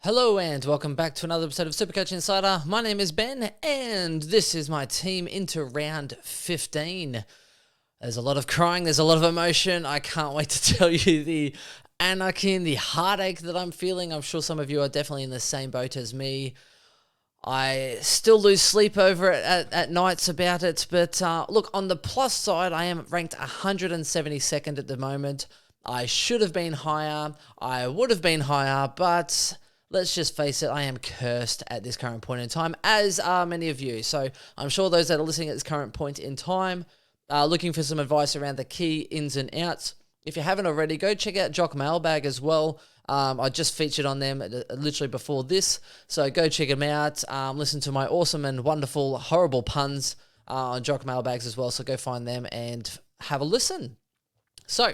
Hello and welcome back to another episode of Supercoach Insider. My name is Ben and this is my team into round 15. There's a lot of crying, there's a lot of emotion. I can't wait to tell you the anarchy and the heartache that I'm feeling. I'm sure some of you are definitely in the same boat as me. I still lose sleep over it at nights about it, but look, on the plus side, I am ranked 172nd at the moment. I should have been higher, I would have been higher, but let's just face it, I am cursed at this current point in time, as are many of you. So I'm sure those that are listening at this current point in time are looking for some advice around the key ins and outs. If you haven't already, go check out Jock Mailbag as well. I just featured on them literally before this, so go check them out. Listen to my awesome and wonderful, horrible puns on Jock Mailbags as well, so go find them and have a listen. So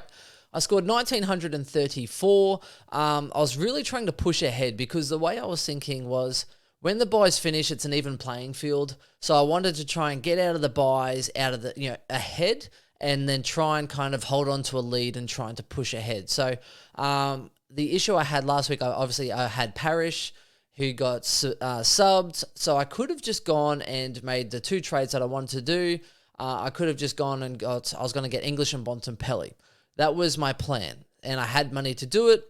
I scored 1,934. I was really trying to push ahead because the way I was thinking was when the buys finish, it's an even playing field. So I wanted to try and get out of the buys, ahead, and then try and kind of hold on to a lead and trying to push ahead. So the issue I had last week, I had Parrish, who got subbed. So I could have just gone and made the two trades that I wanted to do. I could have just gone and I was going to get English and Bontempelli. That was my plan, and I had money to do it.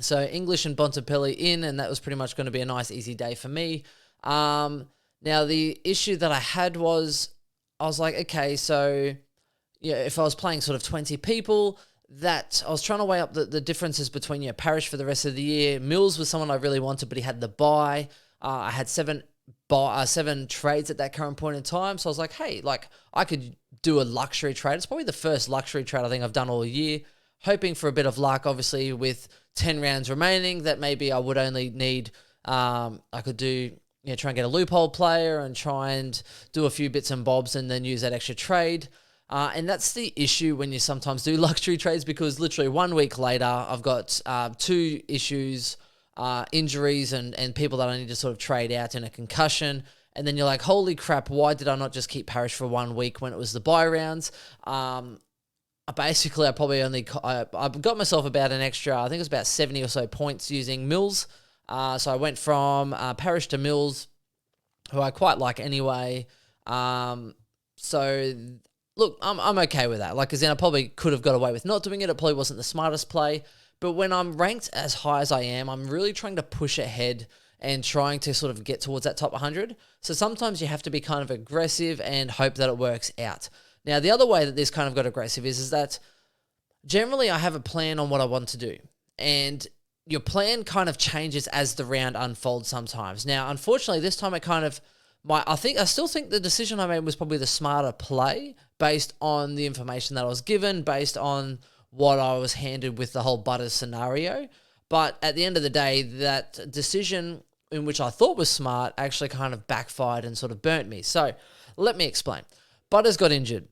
So English and Bontempelli in, and that was pretty much going to be a nice, easy day for me. Now, the issue that I had was, I was like, okay, so if I was playing sort of 20 people, that I was trying to weigh up the differences between Parrish for the rest of the year. Mills was someone I really wanted, but he had the buy. I had seven trades at that current point in time. So I was like, hey, I could do a luxury trade. It's probably the first luxury trade I think I've done all year. Hoping for a bit of luck, obviously, with 10 rounds remaining, that maybe I would only need, I could do, try and get a loophole player and try and do a few bits and bobs and then use that extra trade. And that's the issue when you sometimes do luxury trades, because literally 1 week later, I've got two issues, injuries and people that I need to sort of trade out in a concussion. And then you're like, holy crap, why did I not just keep Parrish for 1 week when it was the bye rounds? Basically, I got myself about an extra, I think it was about 70 or so points using Mills. So I went from Parrish to Mills, who I quite like anyway. So look, I'm okay with that. Because then I probably could have got away with not doing it. It probably wasn't the smartest play. But when I'm ranked as high as I am, I'm really trying to push ahead and trying to sort of get towards that top 100. So sometimes you have to be kind of aggressive and hope that it works out. Now, the other way that this kind of got aggressive is that generally I have a plan on what I want to do. And your plan kind of changes as the round unfolds sometimes. Now, unfortunately, this time I still think the decision I made was probably the smarter play based on the information that I was given, based on what I was handed with the whole Butters scenario. But at the end of the day, that decision in which I thought was smart actually kind of backfired and sort of burnt me. So let me explain. Butters got injured.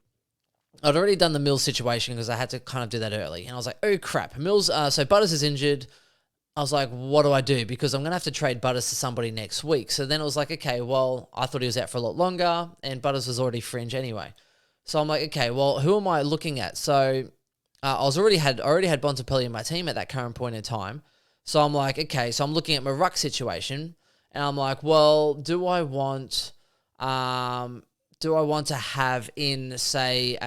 I'd already done the Mills situation because I had to kind of do that early. And I was like, oh crap, Mills, so Butters is injured. I was like, what do I do? Because I'm going to have to trade Butters to somebody next week. So then it was like, okay, well, I thought he was out for a lot longer and Butters was already fringe anyway. So I'm like, okay, well, who am I looking at? So I already had Bontempelli in my team at that current point in time. So I'm like, okay, so I'm looking at my ruck situation, and I'm like, well, do I want to have in, say,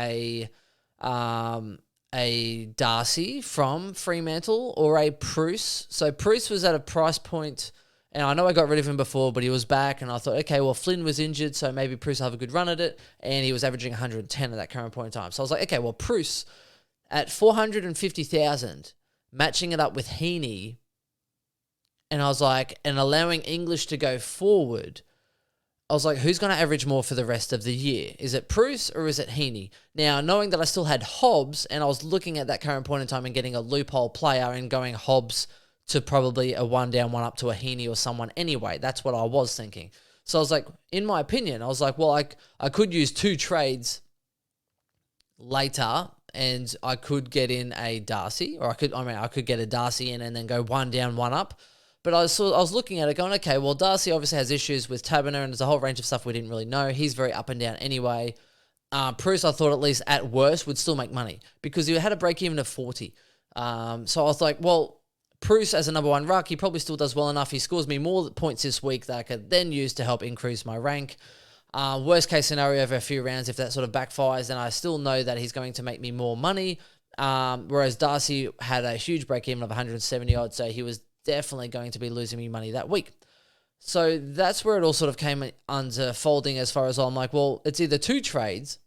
a Darcy from Fremantle or a Bruce? So Bruce was at a price point, and I know I got rid of him before, but he was back, and I thought, okay, well, Flynn was injured, so maybe Bruce will have a good run at it, and he was averaging 110 at that current point in time. So I was like, okay, well, Bruce at 450,000, matching it up with Heaney, and I was like, and allowing English to go forward, I was like, who's going to average more for the rest of the year? Is it Bruce or is it Heaney? Now, knowing that I still had Hobbs, and I was looking at that current point in time and getting a loophole player and going Hobbs to probably a 1 down, 1 up to a Heaney or someone anyway. That's what I was thinking. So I was like, in my opinion, I was like, well, I could use two trades later and I could get in a Darcy, or I could get a Darcy in and then go 1 down, 1 up. But I was looking at it going, okay, well, Darcy obviously has issues with Taberner, and there's a whole range of stuff we didn't really know. He's very up and down anyway. Bruce, I thought at least at worst would still make money because he had a break even of 40. So I was like, well, Bruce as a number one ruck, he probably still does well enough. He scores me more points this week that I could then use to help increase my rank. Worst case scenario over a few rounds, if that sort of backfires, then I still know that he's going to make me more money. Whereas Darcy had a huge break-even of 170 odd, so he was definitely going to be losing me money that week. So that's where it all sort of came under folding as far as I'm like, well, it's either 2 trades,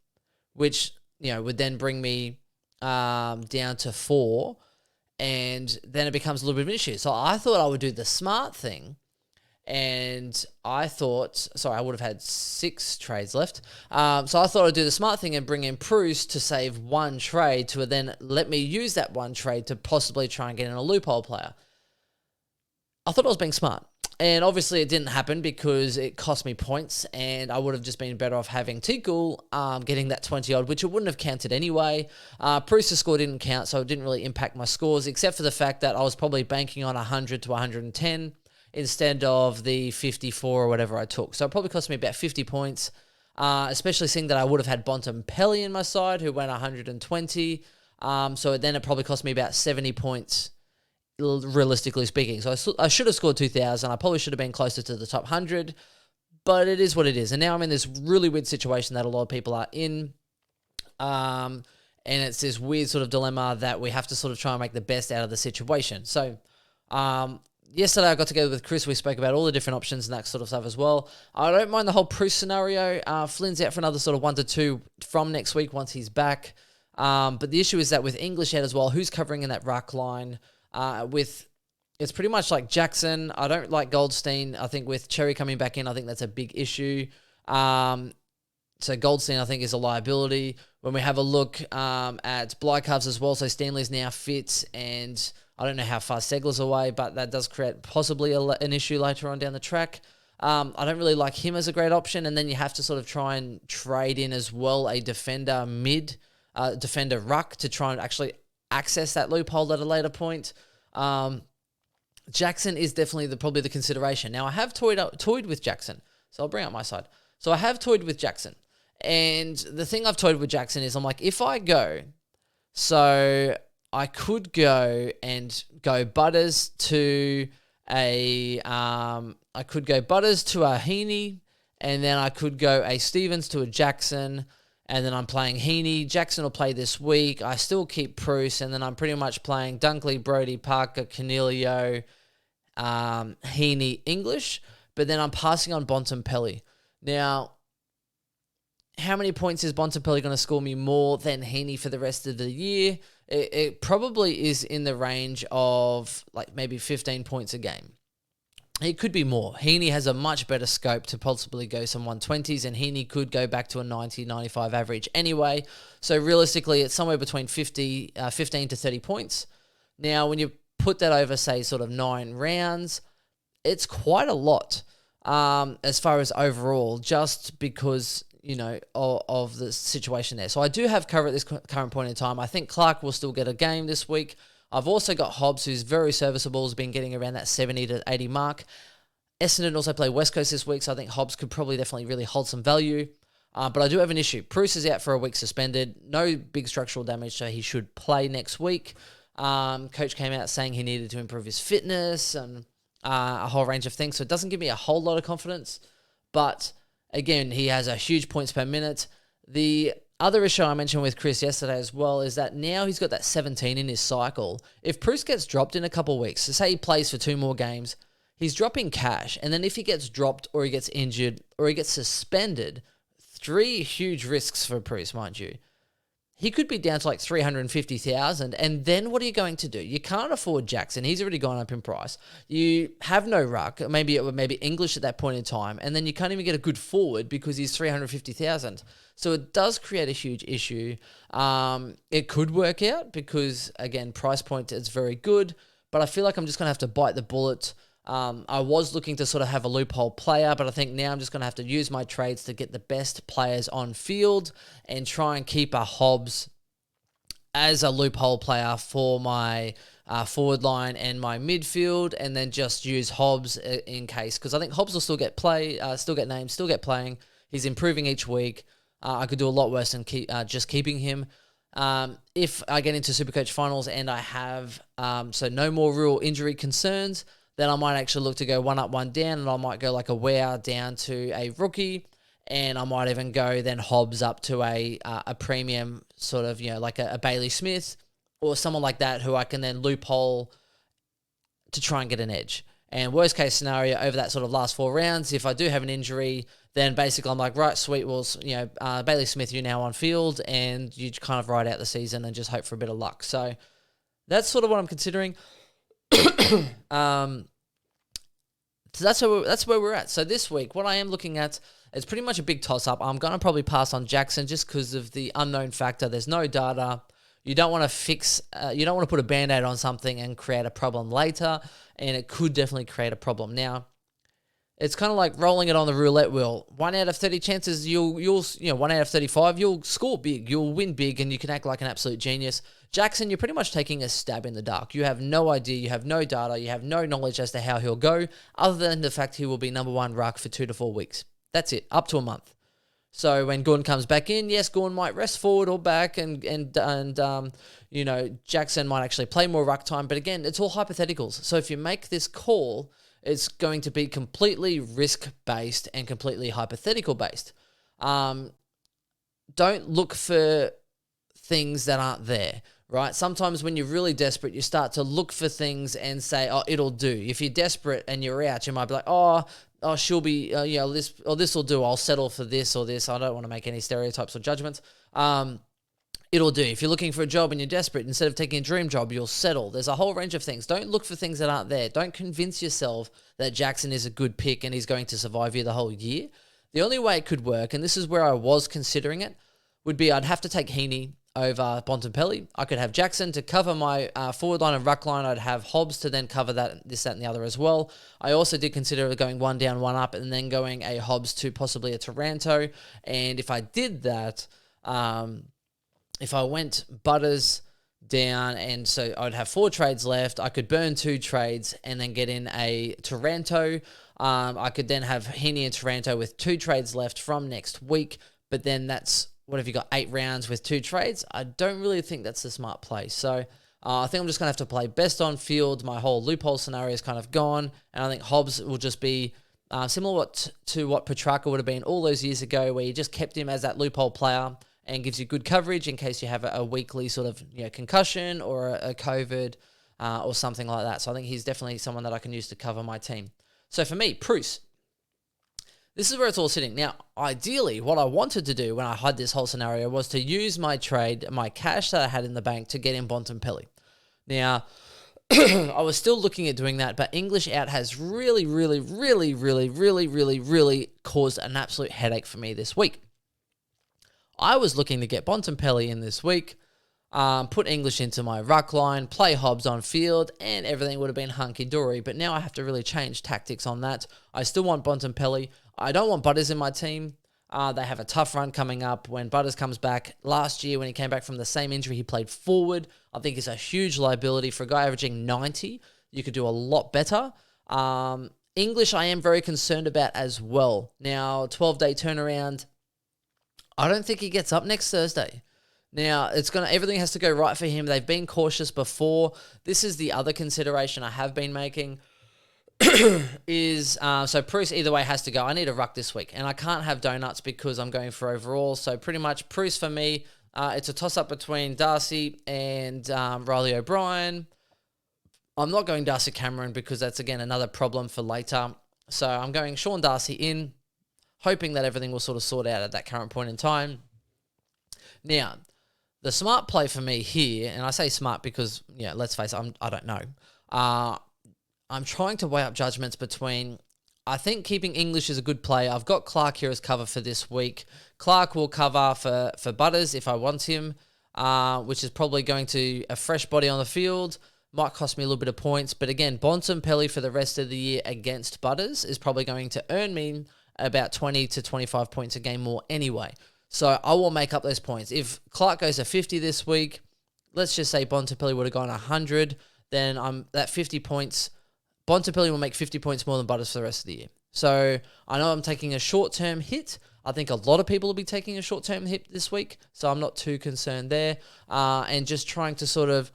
which, would then bring me down to 4, and then it becomes a little bit of an issue. So I thought I would do the smart thing, and I would have had 6 trades left. So I thought I'd do the smart thing and bring in Bruce to save 1 trade to then let me use that 1 trade to possibly try and get in a loophole player. I thought I was being smart. And obviously it didn't happen because it cost me points, and I would have just been better off having Tickle getting that 20 odd, which it wouldn't have counted anyway. Bruce's score didn't count, so it didn't really impact my scores, except for the fact that I was probably banking on 100 to 110 instead of the 54 or whatever I took. So it probably cost me about 50 points, especially seeing that I would have had Bontempelli in my side, who went 120. So then it probably cost me about 70 points, realistically speaking. So I should have scored 2,000. I probably should have been closer to the top 100, but it is what it is. And now I'm in this really weird situation that a lot of people are in. And it's this weird sort of dilemma that we have to sort of try and make the best out of the situation. So yesterday I got together with Chris. We spoke about all the different options and that sort of stuff as well. I don't mind the whole Bruce scenario. Flynn's out for another sort of 1 to 2 from next week once he's back. But the issue is that with English out as well, who's covering in that ruck line? It's pretty much like Jackson. I don't like Goldstein. I think with Cherry coming back in, I think that's a big issue. So Goldstein, I think, is a liability. When we have a look at Blycovs as well, so Stanley's now fit, and I don't know how far Segler's away, but that does create possibly an issue later on down the track. I don't really like him as a great option, and then you have to sort of try and trade in as well a defender defender ruck to try and actually access that loophole at a later point. Jackson is definitely probably the consideration. Now, I have toyed with Jackson, so I'll bring up my side. So I have toyed with Jackson, and the thing I've toyed with Jackson is I'm like, if I go, so I could go Butters to a Heaney, and then I could go a Stevens to a Jackson, and then I'm playing Heaney. Jackson will play this week. I still keep Bruce, and then I'm pretty much playing Dunkley, Brody, Parker, Canelio, Heaney, English, but then I'm passing on Bontempelli. Now, how many points is Bontempelli going to score me more than Heaney for the rest of the year? It probably is in the range of like maybe 15 points a game. It could be more. Heaney has a much better scope to possibly go some 120s, and Heaney could go back to a 90, 95 average anyway. So realistically, it's somewhere between 15 to 30 points. Now, when you put that over, say, sort of 9 rounds, it's quite a lot as far as overall, just because, of the situation there. So I do have cover at this current point in time. I think Clark will still get a game this week. I've also got Hobbs, who's very serviceable, has been getting around that 70 to 80 mark. Essendon also play West Coast this week, so I think Hobbs could probably definitely really hold some value. But I do have an issue. Bruce is out for a week suspended. No big structural damage, so he should play next week. Coach came out saying he needed to improve his fitness and a whole range of things, so it doesn't give me a whole lot of confidence. But again, he has a huge points per minute. The other issue I mentioned with Chris yesterday as well is that now he's got that 17 in his cycle. If Bruce gets dropped in a couple of weeks, so say he plays for 2 more games, he's dropping cash. And then if he gets dropped or he gets injured or he gets suspended, 3 huge risks for Bruce, mind you. He could be down to like 350,000, and then what are you going to do? You can't afford Jackson. He's already gone up in price. You have no ruck, maybe English at that point in time, and then you can't even get a good forward because he's 350,000. So it does create a huge issue. It could work out because, again, price point is very good, but I feel like I'm just going to have to bite the bullet. I was looking to sort of have a loophole player, but I think now I'm just going to have to use my trades to get the best players on field and try and keep a Hobbs as a loophole player for my forward line and my midfield, and then just use Hobbs in case, because I think Hobbs will still get names, still get playing. He's improving each week. I could do a lot worse than keeping him. If I get into Supercoach finals and I have so no more real injury concerns, then I might actually look to go one up, one down, and I might go like a Weir down to a rookie, and I might even go then Hobbs up to a premium sort of, like a Bailey Smith or someone like that who I can then loophole to try and get an edge. And worst case scenario, over that sort of last 4 rounds, if I do have an injury, then basically I'm like, right, sweet, well, Bailey Smith, you're now on field, and you kind of ride out the season and just hope for a bit of luck. So that's sort of what I'm considering. So that's where we're at. So this week, what I am looking at is pretty much a big toss-up. I'm going to probably pass on Jackson just because of the unknown factor. There's no data. You don't want to you don't want to put a Band-Aid on something and create a problem later, and it could definitely create a problem. Now, it's kind of like rolling it on the roulette wheel. 1 out of 30 chances you'll 1 out of 35, you'll score big, you'll win big, and you can act like an absolute genius. Jackson, you're pretty much taking a stab in the dark. You have no idea, you have no data, you have no knowledge as to how he'll go, other than the fact he will be number 1 ruck for 2 to 4 weeks. That's it, up to a month. So when Gordon comes back in, yes, Gordon might rest forward or back, and Jackson might actually play more ruck time. But again, it's all hypotheticals. So if you make this call, it's going to be completely risk-based and completely hypothetical-based. Don't look for things that aren't there, right? Sometimes when you're really desperate, you start to look for things and say, oh, it'll do. If you're desperate and you're out, you might be like, oh, she'll be, this will do. I'll settle for this or this. I don't want to make any stereotypes or judgments. It'll do. If you're looking for a job and you're desperate, instead of taking a dream job, you'll settle. There's a whole range of things. Don't look for things that aren't there. Don't convince yourself that Jackson is a good pick and he's going to survive you the whole year. The only way it could work, and this is where I was considering it, would be I'd have to take Heaney over Bontempelli. I could have Jackson to cover my forward line and ruck line. I'd have Hobbs to then cover that, this, that, and the other as well. I also did consider going 1 down, 1 up, and then going a Hobbs to possibly a Taranto. And if I did that, if I went Butters down, and so I'd have 4 trades left, I could burn 2 trades and then get in a Taranto. I could then have Heaney and Taranto with 2 trades left from next week, but then that's, what have you got, 8 rounds with 2 trades? I don't really think that's the smart play. So I think I'm just going to have to play best on field. My whole loophole scenario is kind of gone, and I think Hobbs will just be similar to what Petrarca would have been all those years ago, where you just kept him as that loophole player and gives you good coverage in case you have a weekly sort of concussion or a COVID or something like that. So I think he's definitely someone that I can use to cover my team. So for me, Bruce, this is where it's all sitting. Now, ideally, what I wanted to do when I had this whole scenario was to use my trade, my cash that I had in the bank, to get in Bontempelli. Now, I was still looking at doing that, but English out has really, really, really, really, really, really, really caused an absolute headache for me this week. I was looking to get Bontempelli in this week, put English into my ruck line, play Hobbs on field, and everything would have been hunky-dory. But now I have to really change tactics on that. I still want Bontempelli. I don't want Butters in my team. They have a tough run coming up when Butters comes back. Last year, when he came back from the same injury, he played forward. I think it's a huge liability for a guy averaging 90. You could do a lot better. English, I am very concerned about as well. Now, 12-day turnaround. I don't think he gets up next Thursday. Now, everything has to go right for him. They've been cautious before. This is the other consideration I have been making. So Bruce either way has to go. I need a ruck this week, and I can't have donuts because I'm going for overall. So pretty much Bruce for me, it's a toss-up between Darcy and Riley O'Brien. I'm not going Darcy Cameron because that's, again, another problem for later. So I'm going Sean Darcy in, hoping that everything will sort of sort out at that current point in time. Now, the smart play for me here, and I say smart because, let's face it, I don't know. I'm trying to weigh up judgments between, I think keeping English is a good play. I've got Clark here as cover for this week. Clark will cover for Butters if I want him, which is probably going to a fresh body on the field. Might cost me a little bit of points. But again, Bontempelli for the rest of the year against Butters is probably going to earn me about 20 to 25 points a game more anyway. So I will make up those points. If Clark goes to 50 this week, let's just say Bontempelli would have gone 100, then I'm that 50 points. Bontempelli will make 50 points more than Butters for the rest of the year. So I know I'm taking a short-term hit. I think a lot of people will be taking a short-term hit this week, so I'm not too concerned there. And just trying to sort of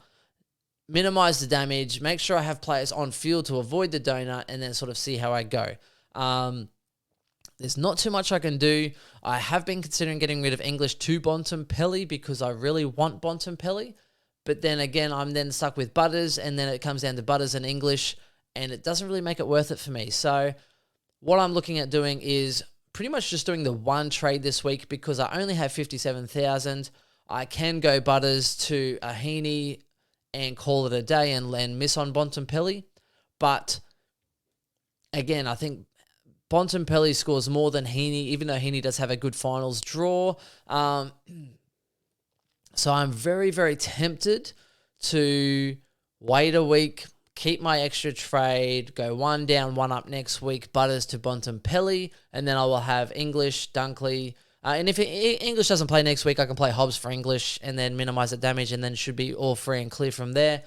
minimize the damage, make sure I have players on field to avoid the donut, and then sort of see how I go. There's not too much I can do. I have been considering getting rid of English to Bontempelli because I really want Bontempelli. But then again, I'm then stuck with Butters, and then it comes down to Butters and English, and it doesn't really make it worth it for me. So what I'm looking at doing is pretty much just doing the one trade this week because I only have 57,000. I can go Butters to a Heaney and call it a day and miss on Bontempelli. But again, I think Bontempelli scores more than Heaney, even though Heaney does have a good finals draw. So I'm very, very tempted to wait a week, keep my extra trade, go one down, one up next week, Butters to Bontempelli, and then I will have English, Dunkley. And if English doesn't play next week, I can play Hobbs for English and then minimize the damage, and then it should be all free and clear from there.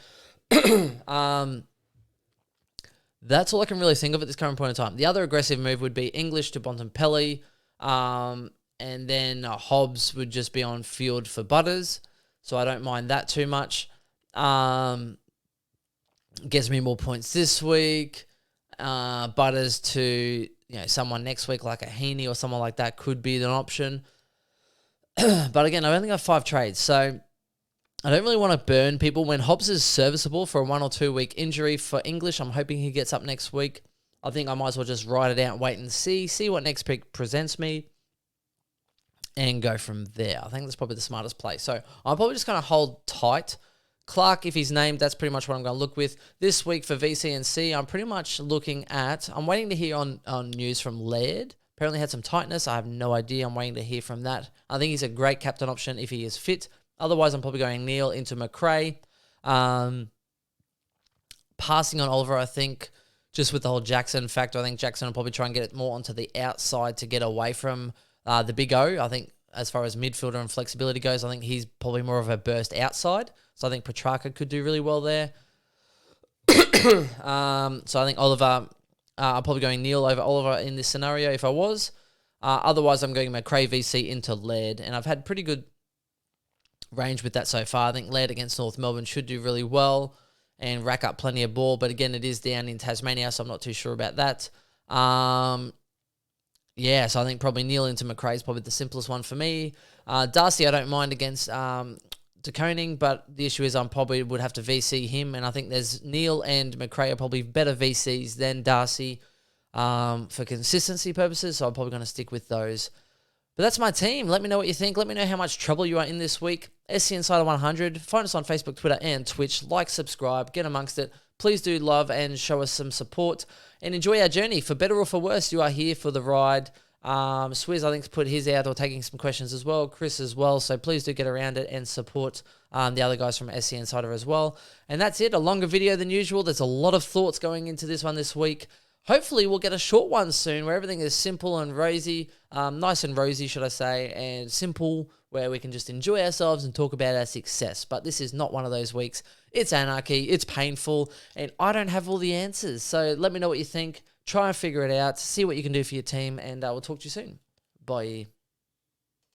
That's all I can really think of at this current point in time. The other aggressive move would be English to Bontempelli, and then Hobbs would just be on field for Butters, so I don't mind that too much. Gets me more points this week. Butters to someone next week like a Heaney or someone like that could be an option. But again, I've only got 5 trades, so I don't really want to burn people. When Hobbs is serviceable for a 1 or 2 week injury for English, I'm hoping he gets up next week. I think I might as well just ride it out and wait and see what next pick presents me and go from there. I think that's probably the smartest play. So I'm probably just going to hold tight. Clark, if he's named, that's pretty much what I'm going to look with. This week for VC and C, I'm pretty much looking at... I'm waiting to hear on news from Laird. Apparently had some tightness. I have no idea. I'm waiting to hear from that. I think he's a great captain option if he is fit. Otherwise, I'm probably going Neil into McRae. Passing on Oliver, I think, just with the whole Jackson factor. I think Jackson will probably try and get it more onto the outside to get away from the big O. I think as far as midfielder and flexibility goes, I think he's probably more of a burst outside. So I think Petrarca could do really well there. So I think Oliver, I'm probably going Neil over Oliver in this scenario if I was. Otherwise, I'm going McRae VC into Laird. And I've had pretty good range with that so far. I think Laird against North Melbourne should do really well and rack up plenty of ball. But again, it is down in Tasmania, so I'm not too sure about that. Yeah, so I think probably Neil into McRae is probably the simplest one for me. Darcy, I don't mind against De Koning, but the issue is I probably would have to VC him, and I think there's Neil and McRae are probably better VCs than Darcy for consistency purposes, so I'm probably going to stick with those. But that's my team. Let me know what you think. Let me know how much trouble you are in this week. SC Insider 100. Find us on Facebook, Twitter, and Twitch. Like, subscribe, get amongst it. Please do love and show us some support and enjoy our journey. For better or for worse, you are here for the ride. Swizz, I think, has put his out or taking some questions as well. Chris as well. So please do get around it and support the other guys from SC Insider as well. And that's it. A longer video than usual. There's a lot of thoughts going into this one this week. Hopefully we'll get a short one soon where everything is simple and rosy, nice and rosy, should I say, and simple, where we can just enjoy ourselves and talk about our success. But this is not one of those weeks. It's anarchy, it's painful, and I don't have all the answers. So let me know what you think. Try and figure it out, see what you can do for your team, and we'll talk to you soon. Bye.